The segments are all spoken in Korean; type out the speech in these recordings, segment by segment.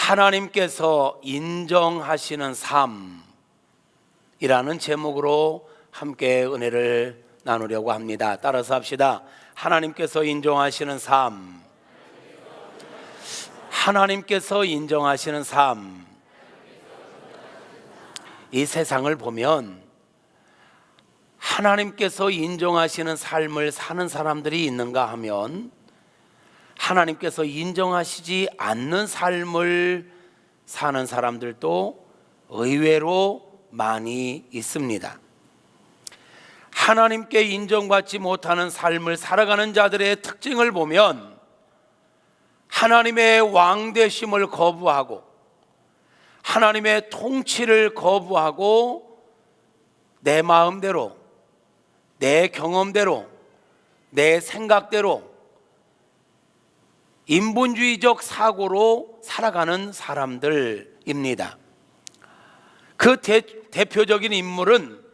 하나님께서 인정하시는 삶이라는 제목으로 함께 은혜를 나누려고 합니다. 따라서 합시다. 하나님께서 인정하시는 삶. 하나님께서 인정하시는 삶. 이 세상을 보면 하나님께서 인정하시는 삶을 사는 사람들이 있는가 하면 하나님께서 인정하시지 않는 삶을 사는 사람들도 의외로 많이 있습니다. 하나님께 인정받지 못하는 삶을 살아가는 자들의 특징을 보면 하나님의 왕되심을 거부하고 하나님의 통치를 거부하고 내 마음대로, 내 경험대로, 내 생각대로 인본주의적 사고로 살아가는 사람들입니다. 그 대표적인 인물은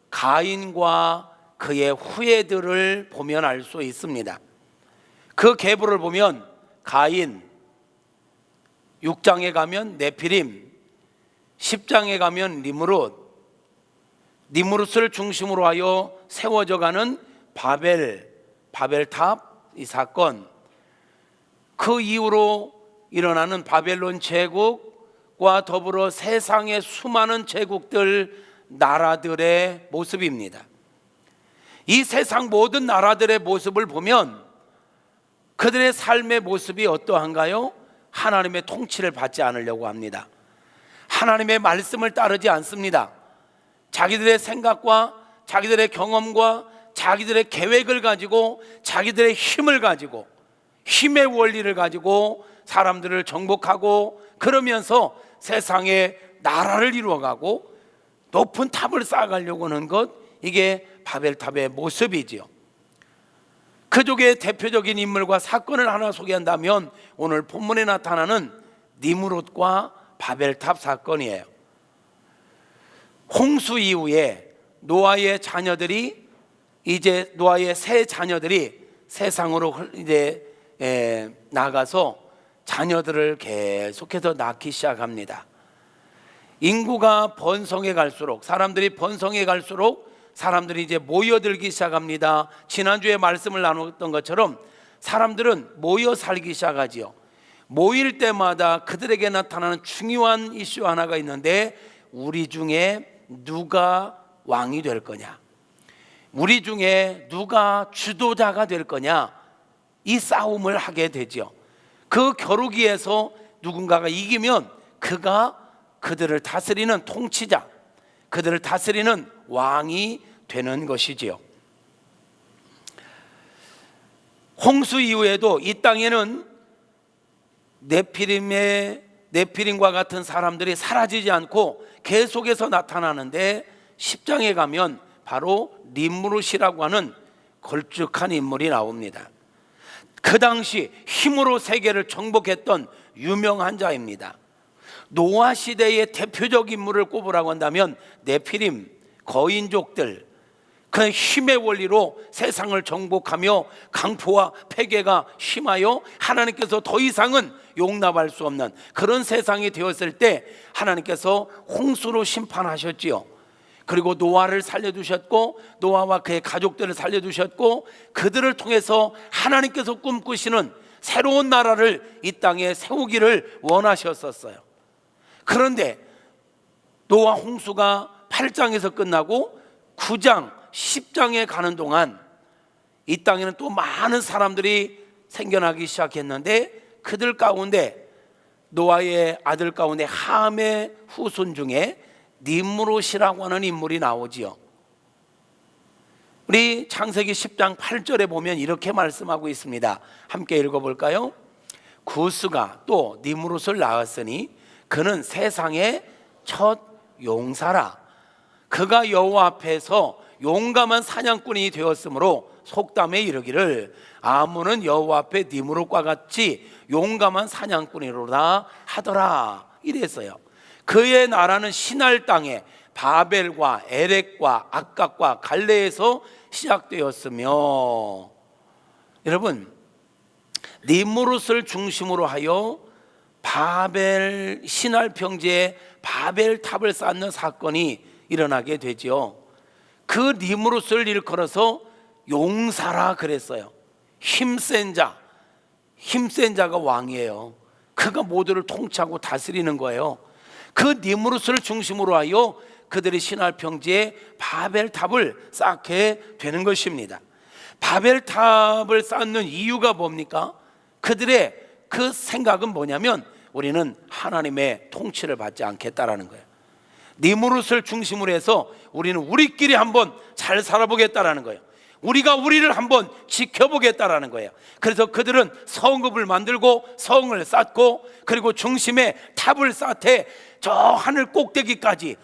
가인과 그의 후예들을 보면 알 수 있습니다. 그 계보를 보면 가인, 6장에 가면 네피림, 10장에 가면 니므롯을 중심으로 하여 세워져가는 바벨탑 이 사건, 그 이후로 일어나는 바벨론 제국과 더불어 세상의 수많은 제국들, 나라들의 모습입니다. 이 세상 모든 나라들의 모습을 보면 그들의 삶의 모습이 어떠한가요? 하나님의 통치를 받지 않으려고 합니다. 하나님의 말씀을 따르지 않습니다. 자기들의 생각과 자기들의 경험과 자기들의 계획을 가지고 자기들의 힘을 가지고 힘의 원리를 가지고 사람들을 정복하고 그러면서 세상에 나라를 이루어가고 높은 탑을 쌓아가려고 하는 것, 이게 바벨탑의 모습이지요. 그족의 대표적인 인물과 사건을 하나 소개한다면 오늘 본문에 나타나는 니므롯과 바벨탑 사건이에요. 홍수 이후에 노아의 새 자녀들이 세상으로 이제 나가서 자녀들을 계속해서 낳기 시작합니다. 인구가 번성해 갈수록, 사람들이 번성해 갈수록 사람들이 이제 모여들기 시작합니다. 지난주에 말씀을 나눴던 것처럼 사람들은 모여 살기 시작하지요. 모일 때마다 그들에게 나타나는 중요한 이슈 하나가 있는데, 우리 중에 누가 왕이 될 거냐, 우리 중에 누가 주도자가 될 거냐, 이 싸움을 하게 되죠. 그 겨루기에서 누군가가 이기면 그가 그들을 다스리는 통치자, 그들을 다스리는 왕이 되는 것이지요. 홍수 이후에도 이 땅에는 네피림과 같은 사람들이 사라지지 않고 계속해서 나타나는데, 10장에 가면 바로 니므롯이라고 하는 걸쭉한 인물이 나옵니다. 그 당시 힘으로 세계를 정복했던 유명한 자입니다. 노아 시대의 대표적 인물을 꼽으라고 한다면 네피림, 거인족들, 그 힘의 원리로 세상을 정복하며 강포와 폐괴가 심하여 하나님께서 더 이상은 용납할 수 없는 그런 세상이 되었을 때 하나님께서 홍수로 심판하셨지요. 그리고 노아를 살려두셨고 노아와 그의 가족들을 살려두셨고 그들을 통해서 하나님께서 꿈꾸시는 새로운 나라를 이 땅에 세우기를 원하셨었어요. 그런데 노아 홍수가 8장에서 끝나고 9장, 10장에 가는 동안 이 땅에는 또 많은 사람들이 생겨나기 시작했는데, 그들 가운데 노아의 아들 가운데 함의 후손 중에 니므롯이라고 하는 인물이 나오지요. 우리 창세기 10장 8절에 보면 이렇게 말씀하고 있습니다. 함께 읽어볼까요? 구스가 또 니므롯을 낳았으니 그는 세상의 첫 용사라. 그가 여호와 앞에서 용감한 사냥꾼이 되었으므로 속담에 이르기를 아문은 여호와 앞에 니므롯과 같이 용감한 사냥꾼이로다 하더라, 이랬어요. 그의 나라는 시날 땅에 바벨과 에렉과 악각과 갈레에서 시작되었으며, 여러분, 니므롯을 중심으로 하여 바벨 신할 평지에 바벨탑을 쌓는 사건이 일어나게 되지요. 그 니무롯을 일컬어서 용사라 그랬어요. 힘센 자가 왕이에요. 그가 모두를 통치하고 다스리는 거예요. 그 니무롯을 중심으로 하여 그들의 신할 평지에 바벨탑을 쌓게 되는 것입니다. 바벨탑을 쌓는 이유가 뭡니까? 그들의 그 생각은 뭐냐면 우리는 하나님의 통치를 받지 않겠다라는 거예요. 니무롯을 중심으로 해서 우리는 우리끼리 한번 잘 살아보겠다라는 거예요. 우리가 우리를 한번 지켜보겠다라는 거예요. 그래서 그들은 성읍을 만들고 성을 쌓고 그리고 중심에 탑을 쌓되 저 하늘 꼭대기까지,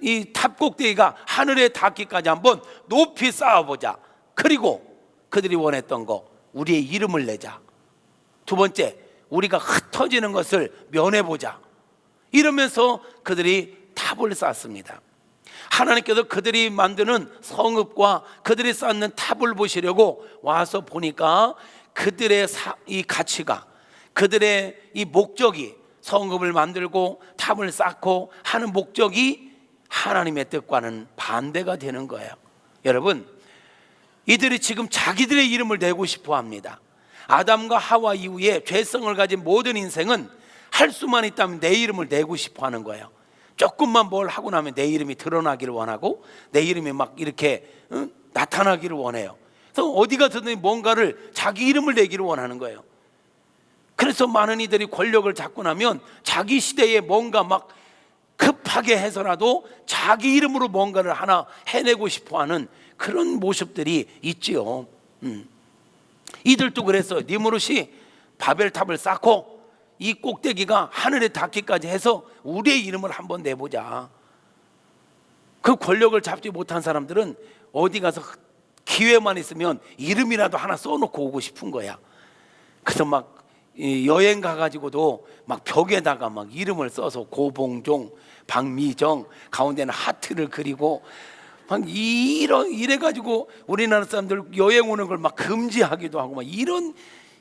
이 탑 꼭대기가 하늘에 닿기까지 한번 높이 쌓아보자. 그리고 그들이 원했던 거, 우리의 이름을 내자. 두 번째, 우리가 흩어지는 것을 면해보자. 이러면서 그들이 탑을 쌓습니다. 하나님께서 그들이 만드는 성읍과 그들이 쌓는 탑을 보시려고 와서 보니까 그들의 이 가치가, 그들의 이 목적이, 성읍을 만들고 탑을 쌓고 하는 목적이 하나님의 뜻과는 반대가 되는 거예요. 여러분, 이들이 지금 자기들의 이름을 내고 싶어 합니다. 아담과 하와 이후에 죄성을 가진 모든 인생은 할 수만 있다면 내 이름을 내고 싶어 하는 거예요. 조금만 뭘 하고 나면 내 이름이 드러나기를 원하고 내 이름이 막 이렇게 나타나기를 원해요. 그래서 어디 가서든 뭔가를 자기 이름을 내기를 원하는 거예요. 그래서 많은 이들이 권력을 잡고 나면 자기 시대에 뭔가 막 급하게 해서라도 자기 이름으로 뭔가를 하나 해내고 싶어하는 그런 모습들이 있지요. 이들도 그래서 니무롯이 바벨탑을 쌓고 이 꼭대기가 하늘에 닿기까지 해서 우리의 이름을 한번 내보자. 그 권력을 잡지 못한 사람들은 어디 가서 기회만 있으면 이름이라도 하나 써놓고 오고 싶은 거야. 그래서 막 여행 가가지고도 막 벽에다가 막 이름을 써서 고봉종, 박미정, 가운데는 하트를 그리고 막 이래가지고 우리나라 사람들 여행 오는 걸 막 금지하기도 하고 막 이런,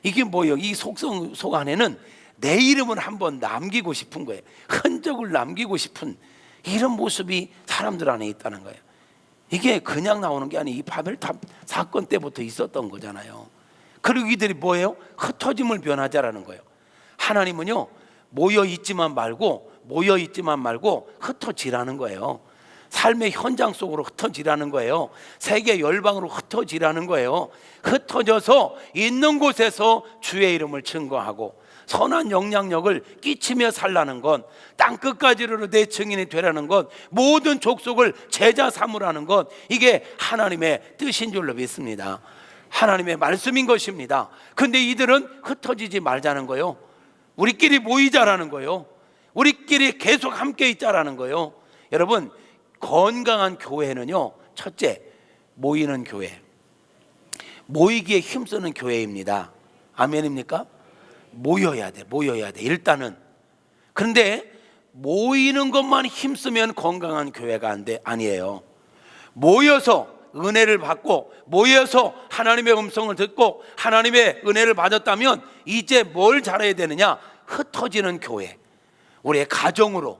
이게 뭐예요? 이 속 안에는 내 이름을 한번 남기고 싶은 거예요. 흔적을 남기고 싶은 이런 모습이 사람들 안에 있다는 거예요. 이게 그냥 나오는 게 아니에요. 이 바벨탑 사건 때부터 있었던 거잖아요. 그리고 이들이 뭐예요? 흩어짐을 변하자라는 거예요. 하나님은요, 모여있지만 말고 흩어지라는 거예요. 삶의 현장 속으로 흩어지라는 거예요. 세계 열방으로 흩어지라는 거예요. 흩어져서 있는 곳에서 주의 이름을 증거하고 선한 영향력을 끼치며 살라는 것, 땅끝까지로 내 증인이 되라는 것, 모든 족속을 제자 삼으라는 것, 이게 하나님의 뜻인 줄로 믿습니다. 하나님의 말씀인 것입니다. 근데 이들은 흩어지지 말자는 거예요. 우리끼리 모이자라는 거예요. 우리끼리 계속 함께 있자라는 거예요. 여러분, 건강한 교회는요, 첫째, 모이는 교회, 모이기에 힘쓰는 교회입니다. 아멘입니까? 모여야 돼. 일단은. 그런데 모이는 것만 힘쓰면 건강한 교회가 아니에요. 모여서 은혜를 받고 모여서 하나님의 음성을 듣고 하나님의 은혜를 받았다면 이제 뭘 잘해야 되느냐? 흩어지는 교회. 우리의 가정으로,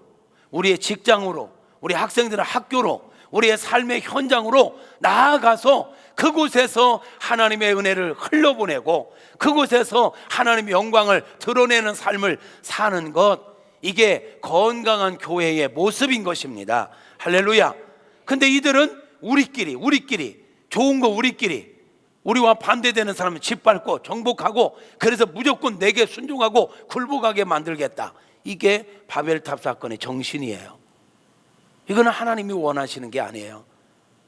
우리의 직장으로, 우리 학생들의 학교로, 우리의 삶의 현장으로 나아가서 그곳에서 하나님의 은혜를 흘려보내고 그곳에서 하나님의 영광을 드러내는 삶을 사는 것, 이게 건강한 교회의 모습인 것입니다. 할렐루야. 근데 이들은 우리끼리 좋은 거 우리끼리, 우리와 반대되는 사람을 짓밟고 정복하고 그래서 무조건 내게 순종하고 굴복하게 만들겠다. 이게 바벨탑 사건의 정신이에요. 이거는 하나님이 원하시는 게 아니에요.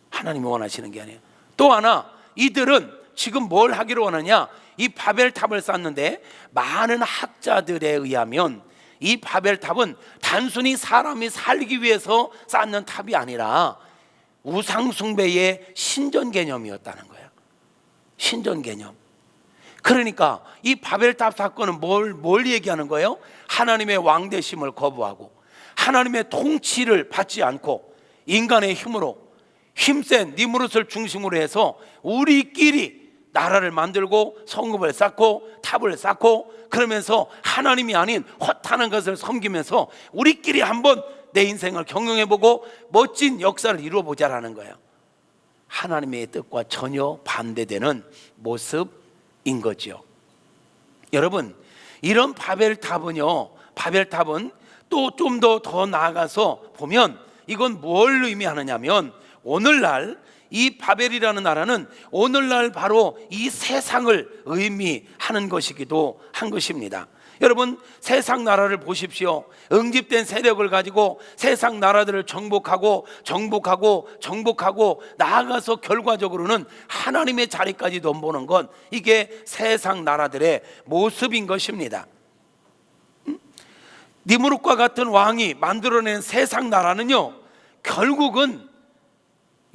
하나님이 원하시는 게 아니에요. 또 하나, 이들은 지금 뭘 하기를 원하냐? 이 바벨탑을 쌓는데 많은 학자들에 의하면 이 바벨탑은 단순히 사람이 살기 위해서 쌓는 탑이 아니라 우상숭배의 신전 개념이었다는 거예요. 신전 개념. 그러니까 이 바벨탑 사건은 뭘 얘기하는 거예요? 하나님의 왕되심을 거부하고 하나님의 통치를 받지 않고 인간의 힘으로 힘센 니무롯을 중심으로 해서 우리끼리 나라를 만들고 성읍을 쌓고 탑을 쌓고 그러면서 하나님이 아닌 허탄한 것을 섬기면서 우리끼리 한번 내 인생을 경영해보고 멋진 역사를 이루어보자라는 거예요. 하나님의 뜻과 전혀 반대되는 모습인 거죠. 여러분, 이런 바벨탑은요, 바벨탑은 또 좀 더 나아가서 보면 이건 뭘 의미하느냐면, 오늘날 이 바벨이라는 나라는 오늘날 바로 이 세상을 의미하는 것이기도 한 것입니다. 여러분, 세상 나라를 보십시오. 응집된 세력을 가지고 세상 나라들을 정복하고 나아가서 결과적으로는 하나님의 자리까지 넘보는 건 이게 세상 나라들의 모습인 것입니다. 니무롯과 같은 왕이 만들어낸 세상 나라는요, 결국은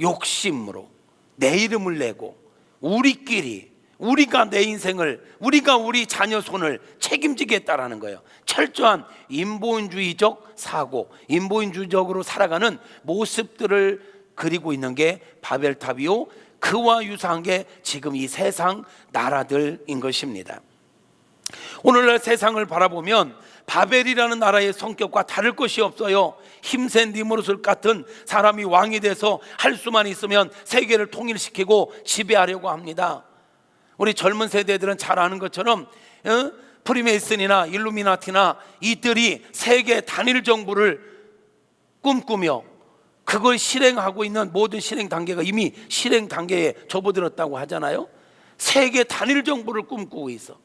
욕심으로 내 이름을 내고 우리가 내 인생을, 우리가 우리 자녀 손을 책임지겠다라는 거예요. 철저한 인본주의적 사고, 인본주의적으로 살아가는 모습들을 그리고 있는 게 바벨탑이요, 그와 유사한 게 지금 이 세상 나라들인 것입니다. 오늘날 세상을 바라보면 바벨이라는 나라의 성격과 다를 것이 없어요. 힘센 니무롯 같은 사람이 왕이 돼서 할 수만 있으면 세계를 통일시키고 지배하려고 합니다. 우리 젊은 세대들은 잘 아는 것처럼 프리메이슨이나 일루미나티나 이들이 세계 단일 정부를 꿈꾸며 그걸 실행하고 있는 모든 실행 단계가 이미 실행 단계에 접어들었다고 하잖아요. 세계 단일 정부를 꿈꾸고 있어.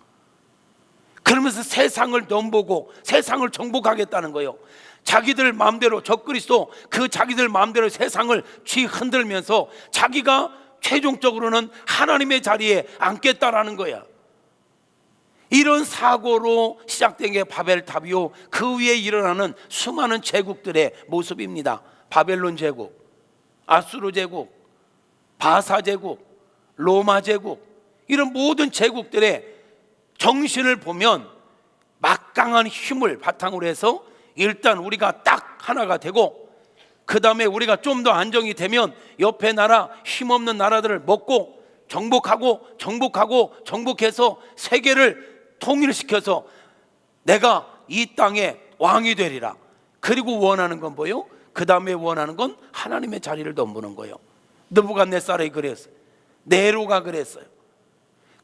그러면서 세상을 넘보고 세상을 정복하겠다는 거예요. 자기들 마음대로 적그리스도 그 자기들 마음대로 세상을 흔들면서 자기가 최종적으로는 하나님의 자리에 앉겠다라는 거야. 이런 사고로 시작된 게 바벨탑이요, 그 위에 일어나는 수많은 제국들의 모습입니다. 바벨론 제국, 아수르 제국, 바사 제국, 로마 제국, 이런 모든 제국들의 정신을 보면 막강한 힘을 바탕으로 해서 일단 우리가 딱 하나가 되고, 그 다음에 우리가 좀 더 안정이 되면 옆에 나라, 힘없는 나라들을 먹고 정복해서 세계를 통일시켜서 내가 이 땅의 왕이 되리라. 그리고 원하는 건 뭐예요? 그 다음에 원하는 건 하나님의 자리를 넘보는 거예요. 느부갓네살이 그랬어요. 네로가 그랬어요.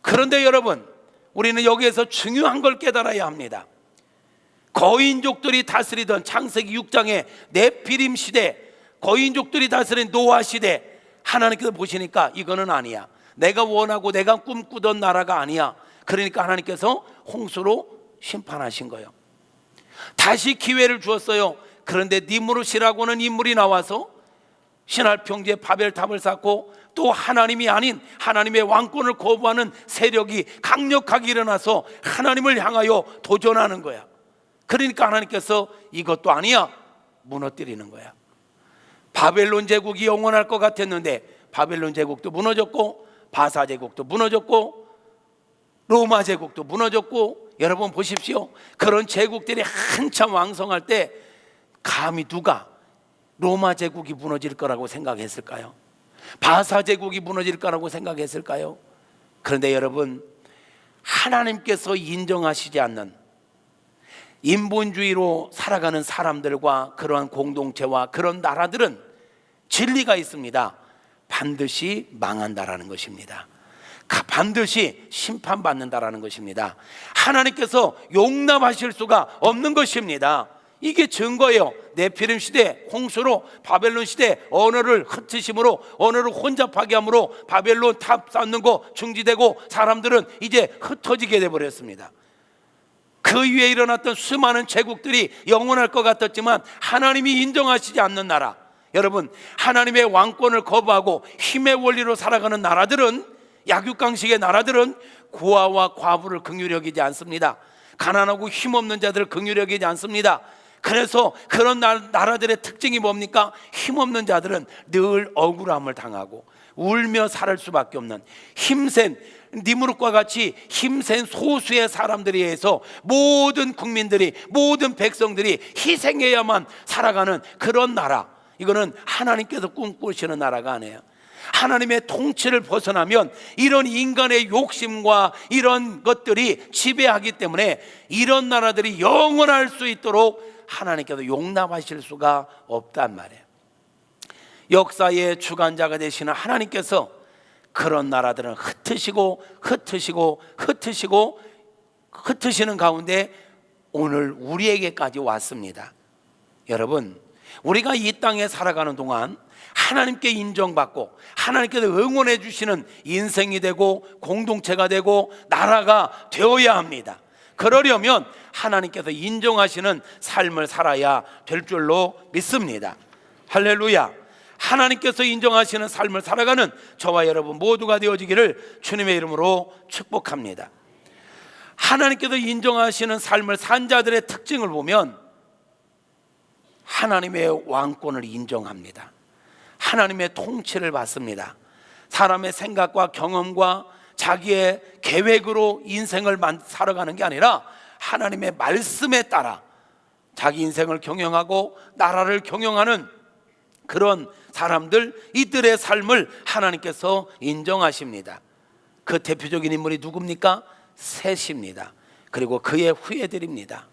그런데 여러분, 우리는 여기에서 중요한 걸 깨달아야 합니다. 거인족들이 다스리던 창세기 6장의 네피림 시대, 거인족들이 다스린 노아 시대, 하나님께서 보시니까 이거는 아니야. 내가 원하고 내가 꿈꾸던 나라가 아니야. 그러니까 하나님께서 홍수로 심판하신 거예요. 다시 기회를 주었어요. 그런데 니무롯이라고 하는 인물이 나와서 신할 평지에 바벨탑을 쌓고 또 하나님이 아닌 하나님의 왕권을 거부하는 세력이 강력하게 일어나서 하나님을 향하여 도전하는 거야. 그러니까 하나님께서 이것도 아니야, 무너뜨리는 거야. 바벨론 제국이 영원할 것 같았는데 바벨론 제국도 무너졌고, 바사 제국도 무너졌고, 로마 제국도 무너졌고. 여러분 보십시오. 그런 제국들이 한참 왕성할 때 감히 누가 로마 제국이 무너질 거라고 생각했을까요? 바사 제국이 무너질 거라고 생각했을까요? 그런데 여러분, 하나님께서 인정하시지 않는 인본주의로 살아가는 사람들과 그러한 공동체와 그런 나라들은 진리가 있습니다. 반드시 망한다라는 것입니다. 반드시 심판받는다라는 것입니다. 하나님께서 용납하실 수가 없는 것입니다. 이게 증거예요. 네피림 시대, 홍수로, 바벨론 시대 언어를 흩으심으로, 언어를 혼잡하게 함으로 바벨론 탑 쌓는 거 중지되고 사람들은 이제 흩어지게 돼버렸습니다. 그 위에 일어났던 수많은 제국들이 영원할 것 같았지만 하나님이 인정하시지 않는 나라, 여러분, 하나님의 왕권을 거부하고 힘의 원리로 살아가는 나라들은, 약육강식의 나라들은 고아와 과부를 긍휼히 여기지 않습니다. 가난하고 힘없는 자들을 긍휼히 여기지 않습니다. 그래서 그런 나라들의 특징이 뭡니까? 힘없는 자들은 늘 억울함을 당하고 울며 살 수밖에 없는, 힘센 니무롯과 같이 힘센 소수의 사람들에 의해서 모든 국민들이, 모든 백성들이 희생해야만 살아가는 그런 나라, 이거는 하나님께서 꿈꾸시는 나라가 아니에요. 하나님의 통치를 벗어나면 이런 인간의 욕심과 이런 것들이 지배하기 때문에 이런 나라들이 영원할 수 있도록 하나님께서 용납하실 수가 없단 말이에요. 역사의 주관자가 되시는 하나님께서 그런 나라들은 흩으시는 가운데 오늘 우리에게까지 왔습니다. 여러분, 우리가 이 땅에 살아가는 동안 하나님께 인정받고 하나님께서 응원해 주시는 인생이 되고 공동체가 되고 나라가 되어야 합니다. 그러려면 하나님께서 인정하시는 삶을 살아야 될 줄로 믿습니다. 할렐루야. 하나님께서 인정하시는 삶을 살아가는 저와 여러분 모두가 되어지기를 주님의 이름으로 축복합니다. 하나님께서 인정하시는 삶을 산 자들의 특징을 보면 하나님의 왕권을 인정합니다. 하나님의 통치를 받습니다. 사람의 생각과 경험과 자기의 계획으로 인생을 살아가는 게 아니라 하나님의 말씀에 따라 자기 인생을 경영하고 나라를 경영하는 그런 사람들, 이들의 삶을 하나님께서 인정하십니다. 그 대표적인 인물이 누굽니까? 셋입니다. 그리고 그의 후예들입니다.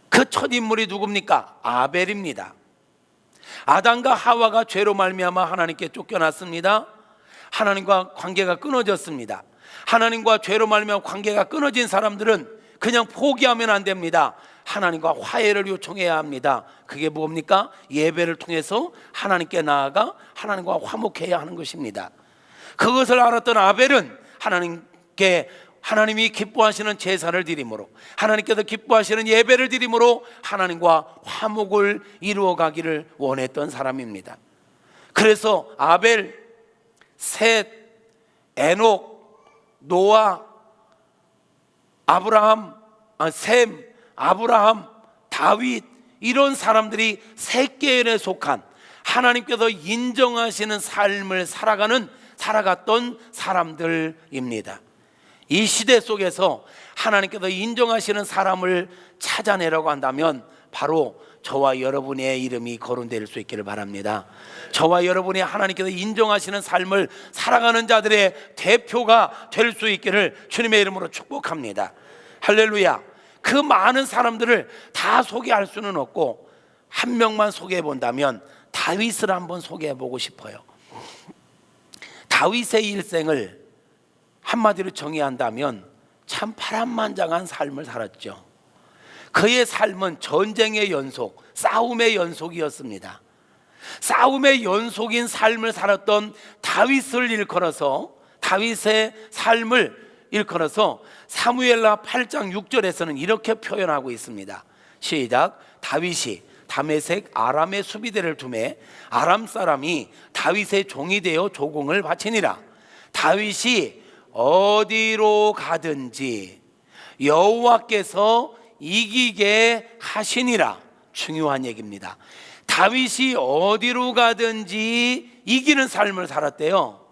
그 첫 인물이 누굽니까? 아벨입니다. 아담과 하와가 죄로 말미암아 하나님께 쫓겨났습니다. 하나님과 관계가 끊어졌습니다. 하나님과 죄로 말미암아 관계가 끊어진 사람들은 그냥 포기하면 안 됩니다. 하나님과 화해를 요청해야 합니다. 그게 뭡니까? 예배를 통해서 하나님께 나아가 하나님과 화목해야 하는 것입니다. 그것을 알았던 아벨은 하나님이 기뻐하시는 제사를 드림으로, 하나님께서 기뻐하시는 예배를 드림으로 하나님과 화목을 이루어 가기를 원했던 사람입니다. 그래서 아벨, 셋, 에녹, 노아, 셈, 아브라함, 다윗, 이런 사람들이 세 계열에 속한 하나님께서 인정하시는 삶을 살아갔던 사람들입니다. 이 시대 속에서 하나님께서 인정하시는 사람을 찾아내라고 한다면 바로 저와 여러분의 이름이 거론될 수 있기를 바랍니다. 저와 여러분이 하나님께서 인정하시는 삶을 살아가는 자들의 대표가 될 수 있기를 주님의 이름으로 축복합니다. 할렐루야. 그 많은 사람들을 다 소개할 수는 없고 한 명만 소개해 본다면 다윗을 한번 소개해 보고 싶어요. 다윗의 일생을 한마디로 정의한다면 참 파란만장한 삶을 살았죠. 그의 삶은 전쟁의 연속, 싸움의 연속이었습니다. 싸움의 연속인 삶을 살았던 다윗의 삶을 일컬어서 사무엘하 8장 6절에서는 이렇게 표현하고 있습니다. 시작. 다윗이 다메섹 아람의 수비대를 두매 아람 사람이 다윗의 종이 되어 조공을 바치니라. 다윗이 어디로 가든지 여호와께서 이기게 하시니라. 중요한 얘기입니다. 다윗이 어디로 가든지 이기는 삶을 살았대요.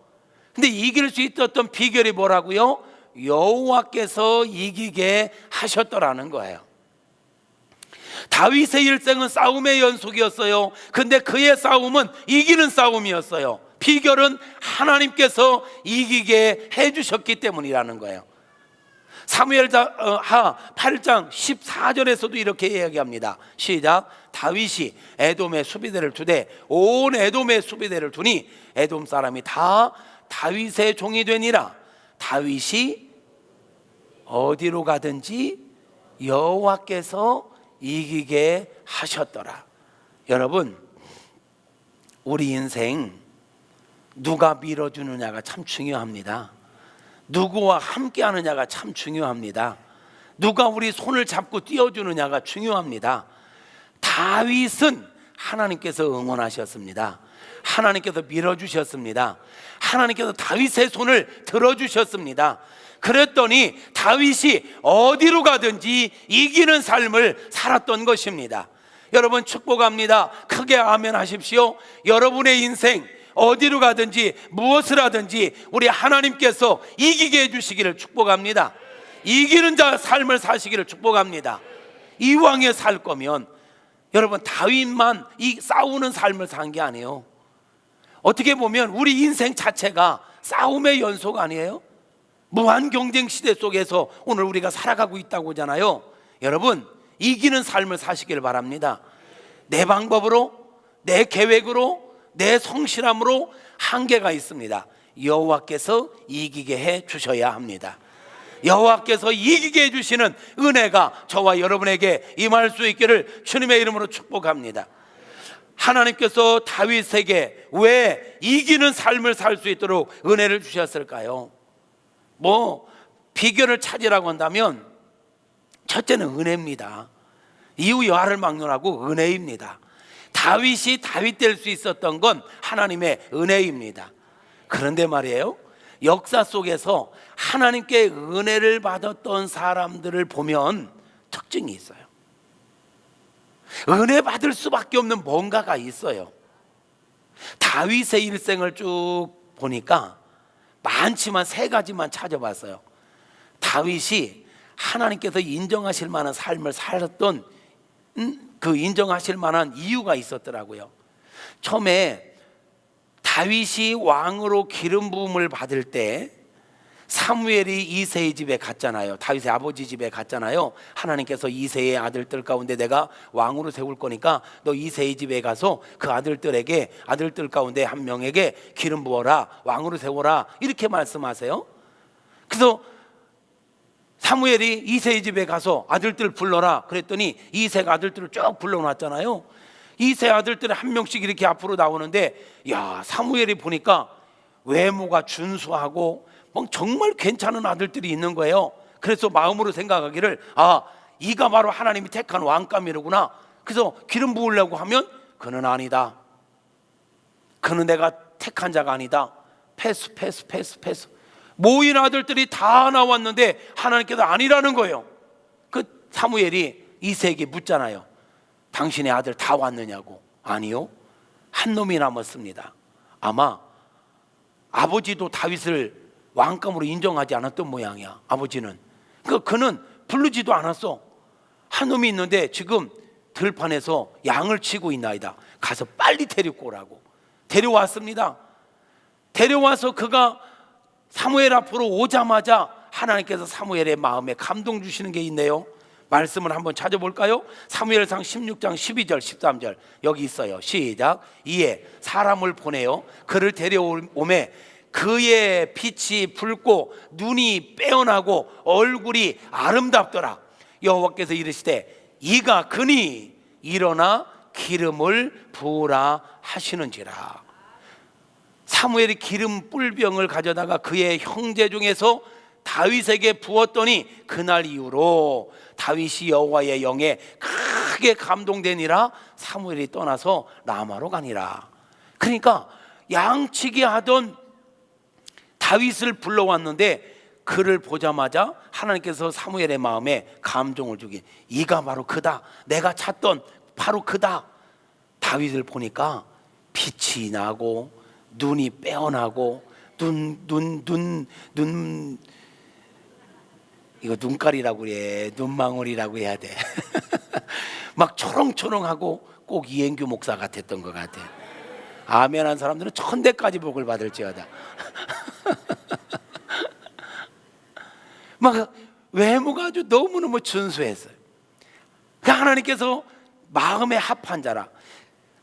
근데 이길 수 있었던 비결이 뭐라고요? 여호와께서 이기게 하셨더라는 거예요. 다윗의 일생은 싸움의 연속이었어요. 근데 그의 싸움은 이기는 싸움이었어요. 비결은 하나님께서 이기게 해주셨기 때문이라는 거예요. 사무엘하 8장 14절에서도 이렇게 이야기합니다. 시작. 다윗이 에돔의 수비대를 두되 온 에돔의 수비대를 두니 에돔 사람이 다 다윗의 종이 되니라. 다윗이 어디로 가든지 여호와께서 이기게 하셨더라. 여러분, 우리 인생 누가 밀어주느냐가 참 중요합니다. 누구와 함께 하느냐가 참 중요합니다. 누가 우리 손을 잡고 띄워주느냐가 중요합니다. 다윗은 하나님께서 응원하셨습니다. 하나님께서 밀어주셨습니다. 하나님께서 다윗의 손을 들어주셨습니다. 그랬더니 다윗이 어디로 가든지 이기는 삶을 살았던 것입니다. 여러분 축복합니다. 크게 아멘 하십시오. 여러분의 인생 어디로 가든지 무엇을 하든지 우리 하나님께서 이기게 해주시기를 축복합니다. 이기는 자 삶을 사시기를 축복합니다. 이왕에 살 거면 여러분 다윗만 이 싸우는 삶을 산 게 아니에요. 어떻게 보면 우리 인생 자체가 싸움의 연속 아니에요? 무한 경쟁 시대 속에서 오늘 우리가 살아가고 있다고 하잖아요. 여러분, 이기는 삶을 사시길 바랍니다. 내 방법으로, 내 계획으로, 내 성실함으로 한계가 있습니다. 여호와께서 이기게 해 주셔야 합니다. 여호와께서 이기게 해주시는 은혜가 저와 여러분에게 임할 수 있기를 주님의 이름으로 축복합니다. 하나님께서 다윗에게 왜 이기는 삶을 살 수 있도록 은혜를 주셨을까요? 비결을 찾으라고 한다면 첫째는 은혜입니다. 이후 여하를 막론하고 은혜입니다. 다윗이 다윗 될 수 있었던 건 하나님의 은혜입니다. 그런데 말이에요, 역사 속에서 하나님께 은혜를 받았던 사람들을 보면 특징이 있어요. 은혜 받을 수밖에 없는 뭔가가 있어요. 다윗의 일생을 쭉 보니까 많지만 세 가지만 찾아봤어요. 다윗이 하나님께서 인정하실 만한 삶을 살았던 그 인정하실 만한 이유가 있었더라고요. 처음에 다윗이 왕으로 기름 부음을 받을 때 사무엘이 이새의 집에 갔잖아요. 다윗의 아버지 집에 갔잖아요. 하나님께서 이새의 아들들 가운데 내가 왕으로 세울 거니까 너 이새의 집에 가서 그 아들들 가운데 한 명에게 기름 부어라, 왕으로 세워라, 이렇게 말씀하세요. 그래서 사무엘이 이새의 집에 가서 아들들 불러라 그랬더니 이새가 아들들을 쭉 불러놨잖아요. 이새 아들들이 한 명씩 이렇게 앞으로 나오는데, 야, 사무엘이 보니까 외모가 준수하고 정말 괜찮은 아들들이 있는 거예요. 그래서 마음으로 생각하기를, 이가 바로 하나님이 택한 왕감이로구나. 그래서 기름 부으려고 하면 그는 아니다, 그는 내가 택한 자가 아니다. 패스. 모인 아들들이 다 나왔는데 하나님께서 아니라는 거예요. 그 사무엘이 이새에게 묻잖아요. 당신의 아들 다 왔느냐고. 아니요, 한 놈이 남았습니다. 아마 아버지도 다윗을 왕감으로 인정하지 않았던 모양이야. 아버지는 그는 부르지도 않았어. 한 놈이 있는데 지금 들판에서 양을 치고 있나이다. 가서 빨리 데리고 오라고. 데려왔습니다. 데려와서 그가 사무엘 앞으로 오자마자 하나님께서 사무엘의 마음에 감동 주시는 게 있네요. 말씀을 한번 찾아볼까요? 사무엘상 16장 12절 13절 여기 있어요. 시작. 이에 사람을 보내요 그를 데려오매 그의 빛이 붉고 눈이 빼어나고 얼굴이 아름답더라. 여호와께서 이르시되 이가 그니 일어나 기름을 부으라 하시는지라. 사무엘이 기름 뿔병을 가져다가 그의 형제 중에서 다윗에게 부었더니 그날 이후로 다윗이 여호와의 영에 크게 감동되니라. 사무엘이 떠나서 라마로 가니라. 그러니까 양치기 하던 다윗을 불러왔는데 그를 보자마자 하나님께서 사무엘의 마음에 감동을 주기, 이가 바로 그다, 내가 찾던 바로 그다. 다윗을 보니까 빛이 나고 눈이 빼어나고 이거 눈깔이라고 그래, 눈망울이라고 해야 돼. 막 초롱초롱하고 꼭 이행규 목사 같았던 것 같아. 아멘한 사람들은 천대까지 복을 받을지어다. 막 외모가 아주 너무너무 준수했어요. 하나님께서 마음에 합한 자라.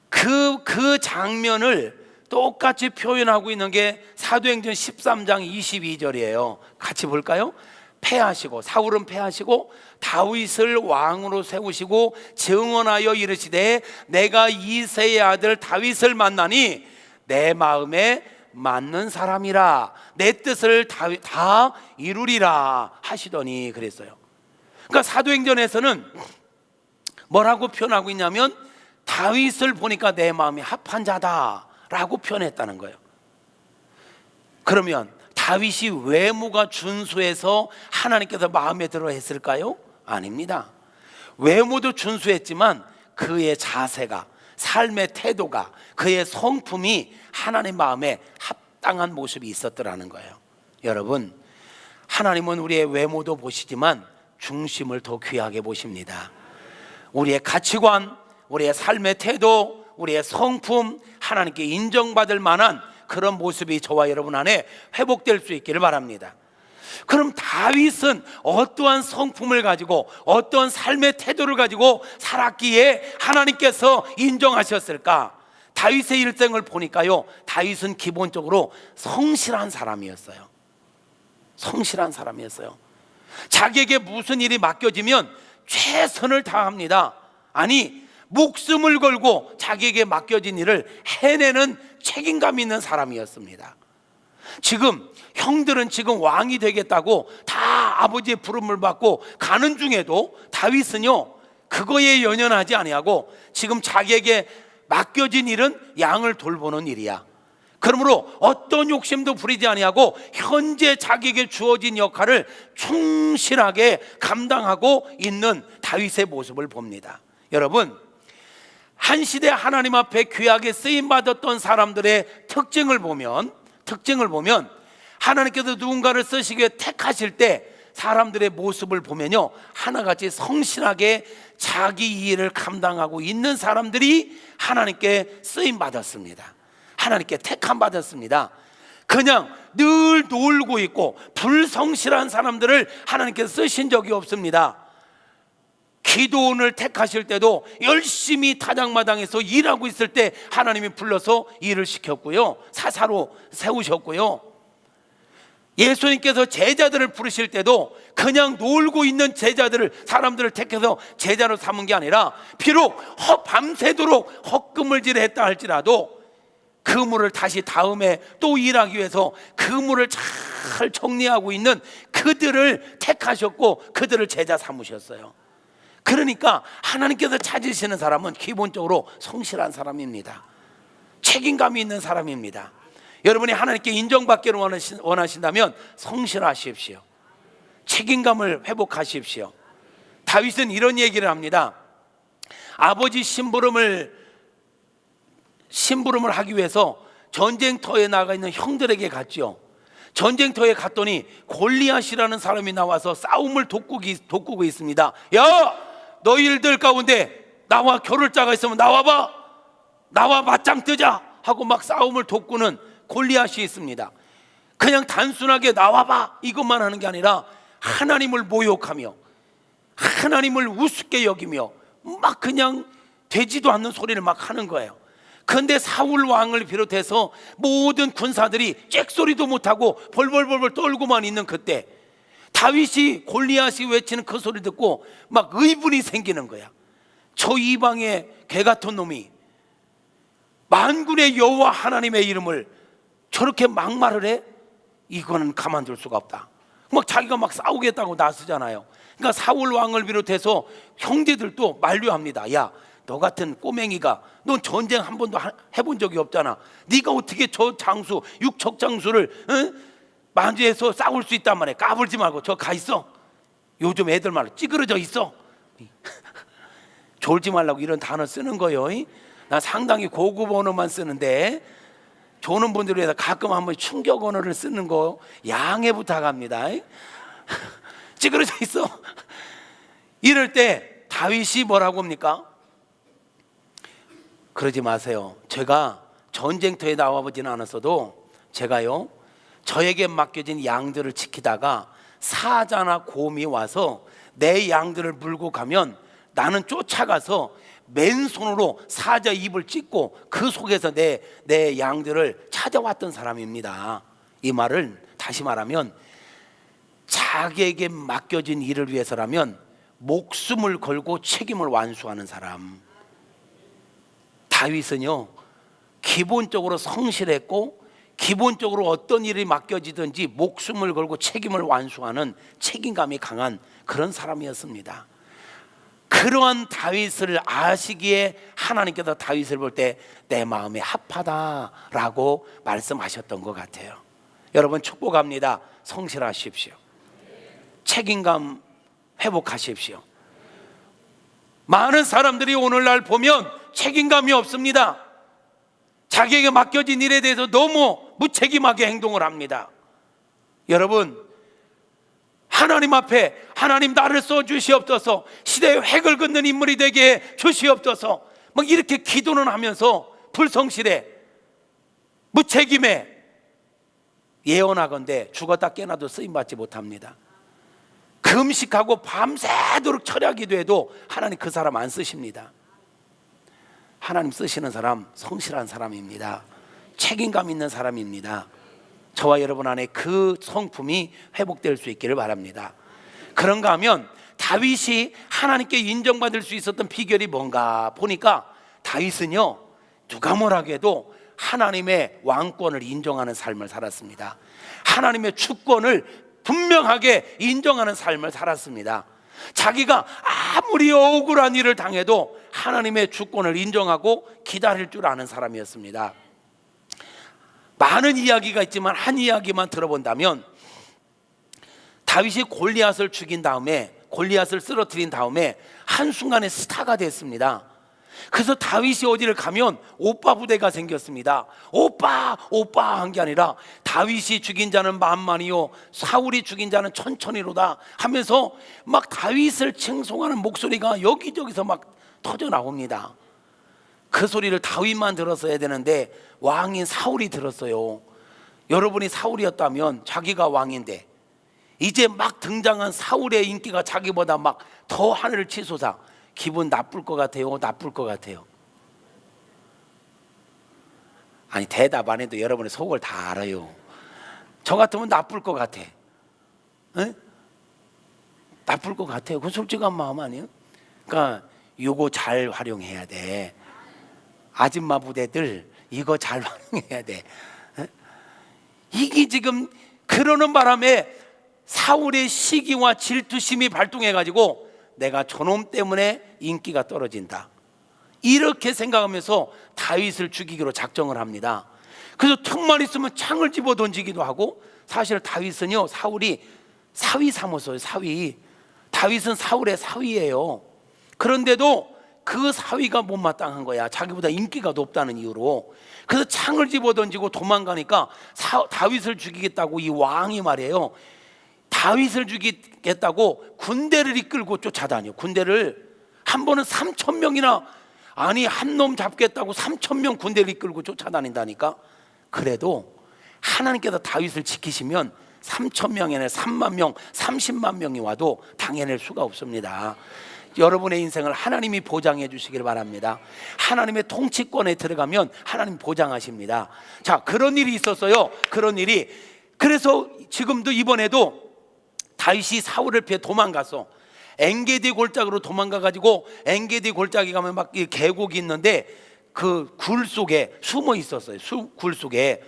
그 장면을 똑같이 표현하고 있는 게 사도행전 13장 22절이에요. 같이 볼까요? 패하시고, 사울은 패하시고 다윗을 왕으로 세우시고 증언하여 이르시되 내가 이새의 아들 다윗을 만나니 내 마음에 맞는 사람이라, 내 뜻을 다 이루리라 하시더니 그랬어요. 그러니까 사도행전에서는 뭐라고 표현하고 있냐면 다윗을 보니까 내 마음이 합한 자다라고 표현했다는 거예요. 그러면 다윗이 외모가 준수해서 하나님께서 마음에 들어 했을까요? 아닙니다. 외모도 준수했지만 그의 자세가, 삶의 태도가, 그의 성품이 하나님 마음에 합당한 모습이 있었더라는 거예요. 여러분, 하나님은 우리의 외모도 보시지만 중심을 더 귀하게 보십니다. 우리의 가치관, 우리의 삶의 태도, 우리의 성품, 하나님께 인정받을 만한 그런 모습이 저와 여러분 안에 회복될 수 있기를 바랍니다. 그럼 다윗은 어떠한 성품을 가지고 어떠한 삶의 태도를 가지고 살았기에 하나님께서 인정하셨을까? 다윗의 일생을 보니까요, 다윗은 기본적으로 성실한 사람이었어요. 성실한 사람이었어요. 자기에게 무슨 일이 맡겨지면 최선을 다합니다. 아니, 목숨을 걸고 자기에게 맡겨진 일을 해내는 책임감 있는 사람이었습니다. 지금 형들은 지금 왕이 되겠다고 다 아버지의 부름을 받고 가는 중에도 다윗은요, 그거에 연연하지 아니하고 지금 자기에게 맡겨진 일은 양을 돌보는 일이야. 그러므로 어떤 욕심도 부리지 아니하고 현재 자기에게 주어진 역할을 충실하게 감당하고 있는 다윗의 모습을 봅니다. 여러분, 한 시대 하나님 앞에 귀하게 쓰임받았던 사람들의 특징을 보면 하나님께서 누군가를 쓰시기 위해 택하실 때 사람들의 모습을 보면요, 하나같이 성실하게 자기 일을 감당하고 있는 사람들이 하나님께 쓰임받았습니다. 하나님께 택함 받았습니다. 그냥 늘 놀고 있고 불성실한 사람들을 하나님께서 쓰신 적이 없습니다. 기도원을 택하실 때도 열심히 타작마당에서 일하고 있을 때 하나님이 불러서 일을 시켰고요, 사사로 세우셨고요. 예수님께서 제자들을 부르실 때도 그냥 놀고 있는 사람들을 택해서 제자로 삼은 게 아니라 비록 밤새도록 헛금을질을 했다 할지라도 그물을 다시 다음에 또 일하기 위해서 그물을 잘 정리하고 있는 그들을 택하셨고 그들을 제자 삼으셨어요. 그러니까 하나님께서 찾으시는 사람은 기본적으로 성실한 사람입니다. 책임감이 있는 사람입니다. 여러분이 하나님께 인정받기를 원하신다면 성실하십시오. 책임감을 회복하십시오. 다윗은 이런 얘기를 합니다. 아버지 심부름을 하기 위해서 전쟁터에 나가 있는 형들에게 갔죠. 전쟁터에 갔더니 골리앗이라는 사람이 나와서 싸움을 돋구고 있습니다. 야, 너희들 가운데 나와 겨룰 자가 있으면 나와봐, 나와 맞짱 뜨자 하고 막 싸움을 돋구는 골리앗이 있습니다. 그냥 단순하게 나와봐 이것만 하는 게 아니라 하나님을 모욕하며 하나님을 우습게 여기며 막 그냥 되지도 않는 소리를 막 하는 거예요. 그런데 사울 왕을 비롯해서 모든 군사들이 짹소리도 못하고 벌벌벌벌 떨고만 있는 그때 다윗이 골리앗이 외치는 그 소리 듣고 막 의분이 생기는 거야. 저 이방의 개 같은 놈이 만군의 여호와 하나님의 이름을 저렇게 막말을 해? 이거는 가만둘 수가 없다. 막 자기가 막 싸우겠다고 나서잖아요. 그러니까 사울 왕을 비롯해서 형제들도 만류합니다. 야, 너 같은 꼬맹이가 넌 전쟁 한 번도 해본 적이 없잖아. 네가 어떻게 저 장수 육척장수를 만주해서 싸울 수 있단 말이야. 까불지 말고 저 가 있어. 요즘 애들 말로 찌그러져 있어. 졸지 말라고 이런 단어 쓰는 거예요. 나 상당히 고급 언어만 쓰는데 조는 분들을 위해서 가끔 한번 충격 언어를 쓰는 거 양해 부탁합니다. 찌그러져 있어. 이럴 때 다윗이 뭐라고 합니까? 그러지 마세요. 제가 전쟁터에 나와보지는 않았어도 제가요, 저에게 맡겨진 양들을 지키다가 사자나 곰이 와서 내 양들을 물고 가면 나는 쫓아가서 맨손으로 사자 입을 찢고 그 속에서 내 양들을 찾아왔던 사람입니다. 이 말을 다시 말하면 자기에게 맡겨진 일을 위해서라면 목숨을 걸고 책임을 완수하는 사람. 다윗은요, 기본적으로 성실했고 기본적으로 어떤 일이 맡겨지든지 목숨을 걸고 책임을 완수하는 책임감이 강한 그런 사람이었습니다. 그러한 다윗을 아시기에 하나님께서 다윗을 볼 때 내 마음에 합하다라고 말씀하셨던 것 같아요. 여러분 축복합니다. 성실하십시오. 책임감 회복하십시오. 많은 사람들이 오늘날 보면 책임감이 없습니다. 자기에게 맡겨진 일에 대해서 너무 무책임하게 행동을 합니다. 여러분, 하나님 앞에 하나님 나를 써주시옵소서, 시대의 획을 긋는 인물이 되게 해 주시옵소서, 막 이렇게 기도는 하면서 불성실해, 무책임해, 예언하건대 죽었다 깨어나도 쓰임받지 못합니다. 금식하고 밤새도록 철야기도 해도 하나님 그 사람 안 쓰십니다. 하나님 쓰시는 사람 성실한 사람입니다. 책임감 있는 사람입니다. 저와 여러분 안에 그 성품이 회복될 수 있기를 바랍니다. 그런가 하면 다윗이 하나님께 인정받을 수 있었던 비결이 뭔가 보니까 다윗은요, 누가 뭐라고 해도 하나님의 왕권을 인정하는 삶을 살았습니다. 하나님의 주권을 분명하게 인정하는 삶을 살았습니다. 자기가 아무리 억울한 일을 당해도 하나님의 주권을 인정하고 기다릴 줄 아는 사람이었습니다. 많은 이야기가 있지만 한 이야기만 들어본다면, 다윗이 골리앗을 죽인 다음에, 골리앗을 쓰러뜨린 다음에 한순간에 스타가 됐습니다. 그래서 다윗이 어디를 가면 오빠 부대가 생겼습니다. 오빠 오빠 한 게 아니라 다윗이 죽인 자는 만만이요 사울이 죽인 자는 천천히로다 하면서 막 다윗을 칭송하는 목소리가 여기저기서 막 터져 나옵니다. 그 소리를 다윗만 들었어야 되는데 왕인 사울이 들었어요. 여러분이 사울이었다면 자기가 왕인데 이제 막 등장한 사울의 인기가 자기보다 막 더 하늘을 치솟아 기분 나쁠 것 같아요? 나쁠 것 같아요? 아니, 대답 안 해도 여러분의 속을 다 알아요. 저 같으면 나쁠 것 같아. 에? 나쁠 것 같아요. 그건 솔직한 마음 아니에요? 그러니까 이거 잘 활용해야 돼. 아줌마 부대들 이거 잘 활용해야 돼. 에? 이게 지금 그러는 바람에 사울의 시기와 질투심이 발동해가지고 내가 저놈 때문에 인기가 떨어진다, 이렇게 생각하면서 다윗을 죽이기로 작정을 합니다. 그래서 틈만 있으면 창을 집어 던지기도 하고, 사실 다윗은요, 사울이 사위 삼았어요. 사위. 다윗은 사울의 사위예요. 그런데도 그 사위가 못마땅한 거야. 자기보다 인기가 높다는 이유로. 그래서 창을 집어 던지고 도망가니까 다윗을 죽이겠다고 이 왕이 말이에요, 다윗을 죽이겠다고 군대를 이끌고 쫓아다녀. 군대를 한 번은 3,000명이나, 아니 한 놈 잡겠다고 3,000명 군대를 이끌고 쫓아다닌다니까. 그래도 하나님께서 다윗을 지키시면 3,000명이 아니라 3만 명, 30만 명이 와도 당해낼 수가 없습니다. 여러분의 인생을 하나님이 보장해 주시길 바랍니다. 하나님의 통치권에 들어가면 하나님 보장하십니다. 자, 그런 일이 있었어요. 그런 일이. 그래서 지금도 이번에도 다윗이 사울을 피해 도망갔어. 엔게디 골짜기로 도망가가지고, 엔게디 골짜기 가면 막 계곡이 있는데 그 굴 속에 숨어 있었어요. 굴 속에